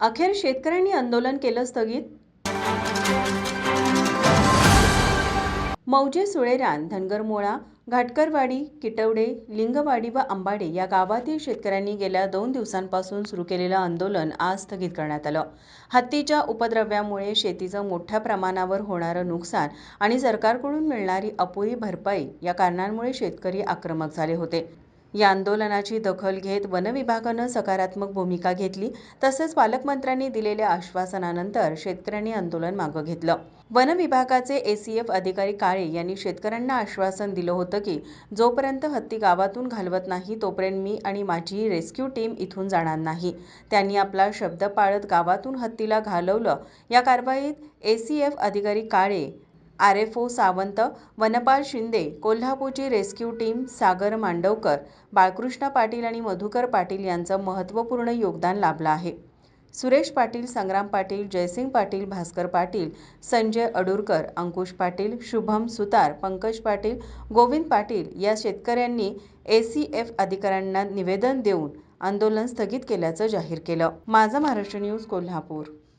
अखेर शेतकऱ्यांनी आंदोलन केलं स्थगित। मौजे सुळेरान, धनगरमोळा, घाटकरवाडी, किटवडे, लिंगवाडी व आंबाडे या गावातील शेतकऱ्यांनी गेल्या 2 दिवसांपासून सुरू केलेलं आंदोलन आज स्थगित करण्यात आलं। हत्तीच्या उपद्रव्यामुळे शेतीचं मोठ्या प्रमाणावर होणारं नुकसान आणि सरकारकडून मिळणारी अपुरी भरपाई या कारणांमुळे शेतकरी आक्रमक झाले होते। या आंदोलनाची दखल घेत वन विभागानं सकारात्मक भूमिका घेतली। तसेच पालकमंत्र्यांनी दिलेल्या आश्वासनानंतर शेतकऱ्यांनी आंदोलन मागे घेतलं। वन विभागाचे एसीएफ अधिकारी काळे यांनी शेतकऱ्यांना आश्वासन दिलं होतं की जोपर्यंत हत्ती गावातून घालवत नाही तोपर्यंत मी आणि माझी रेस्क्यू टीम इथून जाणार नाही। त्यांनी आपला शब्द पाळत गावातून हत्तीला घालवलं। या कारवाईत एसीएफ अधिकारी काळे, आरएफओ सावंत, वनपाल शिंदे, कोल्हापूरची रेस्क्यू टीम, सागर मांडवकर, बाळकृष्ण पाटील आणि मधुकर पाटील यांचं महत्त्वपूर्ण योगदान लाभलं आहे। सुरेश पाटील, संग्राम पाटील, जयसिंग पाटील, भास्कर पाटील, संजय अडुरकर, अंकुश पाटील, शुभम सुतार, पंकज पाटील, गोविंद पाटील या शेतकऱ्यांनी एसीएफ अधिकाऱ्यांना निवेदन देऊन आंदोलन स्थगित केल्याचं जाहीर केलं। माझा महाराष्ट्र न्यूज, कोल्हापूर।